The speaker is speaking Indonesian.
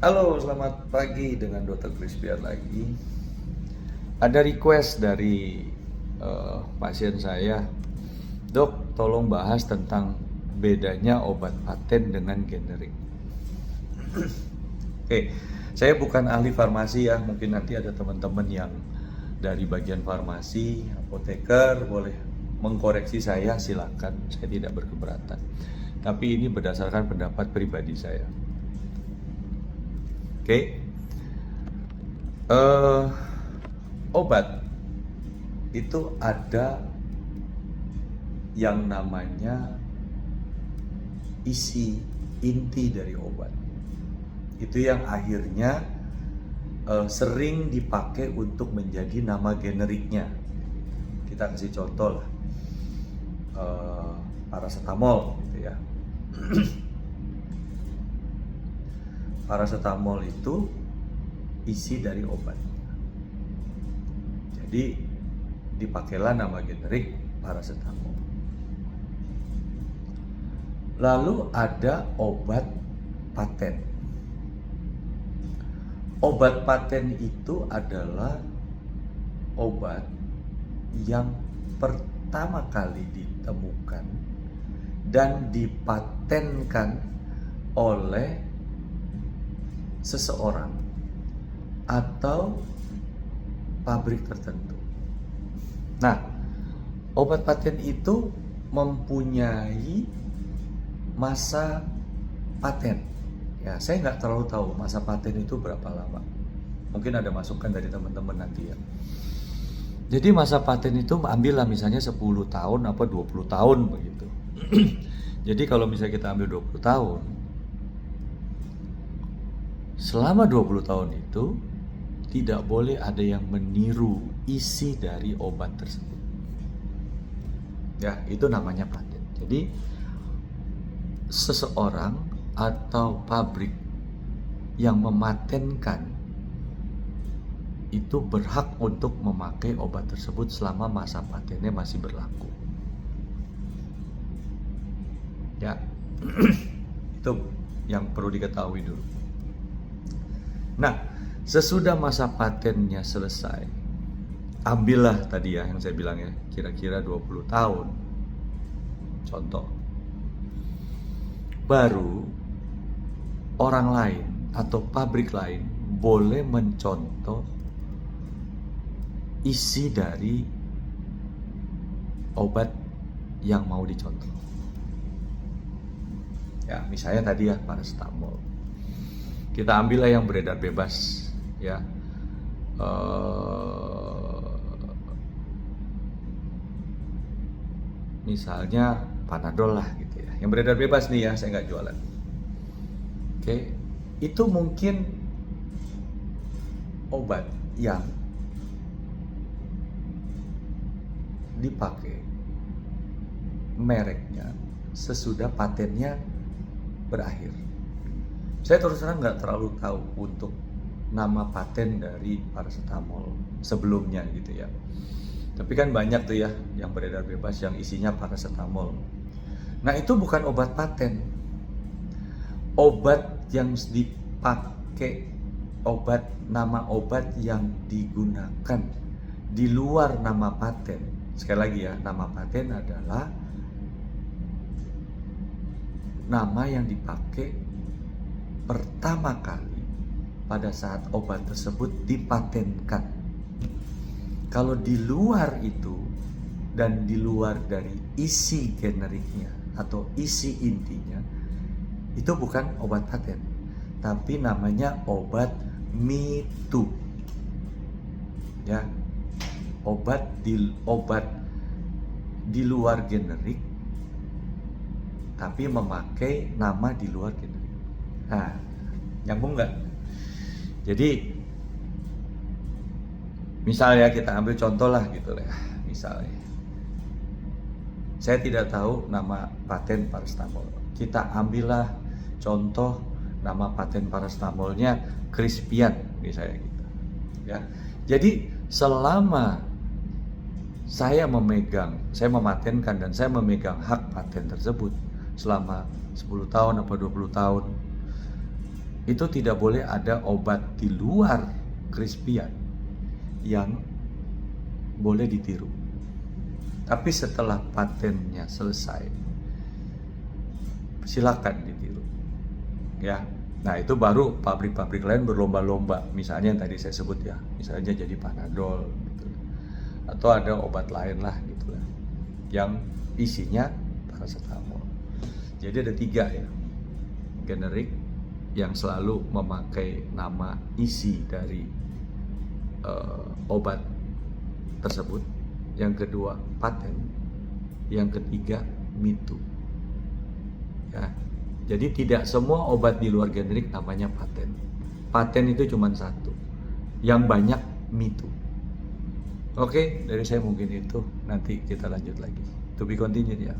Halo, selamat pagi dengan Dr. Crispian lagi. Ada request dari pasien saya, Dok, tolong bahas tentang bedanya obat paten dengan generik. Oke, saya bukan ahli farmasi ya, mungkin nanti ada teman-teman yang dari bagian farmasi, apoteker, boleh mengkoreksi saya, silakan, saya tidak berkeberatan. Tapi ini berdasarkan pendapat pribadi saya. Oke, obat itu ada yang namanya isi inti dari obat. Itu yang akhirnya sering dipakai untuk menjadi nama generiknya. Kita kasih contoh lah, paracetamol gitu ya. Paracetamol itu isi dari obat. Jadi dipakailah nama generik paracetamol. Lalu ada obat paten. Obat paten itu adalah obat yang pertama kali ditemukan dan dipatenkan oleh seseorang atau pabrik tertentu. Nah, obat paten itu mempunyai masa paten. Ya, saya nggak terlalu tahu masa paten itu berapa lama. Mungkin ada masukan dari teman-teman nanti ya. Jadi masa paten itu ambillah misalnya 10 tahun apa 20 tahun begitu. Jadi kalau misalnya kita ambil 20 tahun, selama 20 tahun itu tidak boleh ada yang meniru isi dari obat tersebut. Ya, itu namanya paten. Jadi seseorang atau pabrik yang mematenkan itu berhak untuk memakai obat tersebut selama masa patennya masih berlaku. Ya. Itu yang perlu diketahui dulu. Nah, sesudah masa patennya selesai, ambillah tadi ya yang saya bilang ya, kira-kira 20 tahun. Contoh. Baru orang lain atau pabrik lain boleh mencontoh isi dari obat yang mau dicontoh. Ya, misalnya tadi ya paracetamol. Kita ambillah yang beredar bebas ya. Misalnya Panadol lah gitu ya. Yang beredar bebas nih ya, saya nggak jualan. Oke, itu mungkin obat yang dipakai mereknya sesudah patennya berakhir. Saya terus terang nggak terlalu tahu untuk nama paten dari paracetamol sebelumnya gitu ya. Tapi kan banyak tuh ya yang beredar bebas yang isinya paracetamol. Nah, itu bukan obat paten. Obat yang dipakai, nama obat yang digunakan di luar nama paten. Sekali lagi ya, nama paten adalah nama yang dipakai pertama kali pada saat obat tersebut dipatenkan. Kalau di luar itu dan di luar dari isi generiknya atau isi intinya, itu bukan obat paten, tapi namanya obat me too. Ya, obat di luar generik, tapi memakai nama di luar generik. Nah, nyambung nggak? Jadi misalnya kita ambil contoh lah gitu lah. Misalnya saya tidak tahu nama paten paracetamol. Kita ambillah contoh nama paten paracetamolnya Crispian misalnya gitu. Ya. Jadi selama saya mematenkan dan saya memegang hak paten tersebut selama 10 tahun atau 20 tahun, itu tidak boleh ada obat di luar Crispian yang boleh ditiru. Tapi setelah patennya selesai, silakan ditiru. Ya. Nah, itu baru pabrik-pabrik lain berlomba-lomba. Misalnya yang tadi saya sebut ya, misalnya jadi Panadol gitu. Atau ada obat lain lah gitu lah, yang isinya paracetamol. Jadi ada 3 ya, generik yang selalu memakai nama isi dari obat tersebut. Yang kedua paten, yang ketiga mitu. Ya, jadi tidak semua obat di luar generik namanya paten. Paten itu cuma 1, yang banyak mitu. Oke, dari saya mungkin itu. Nanti kita lanjut lagi. To be continued ya.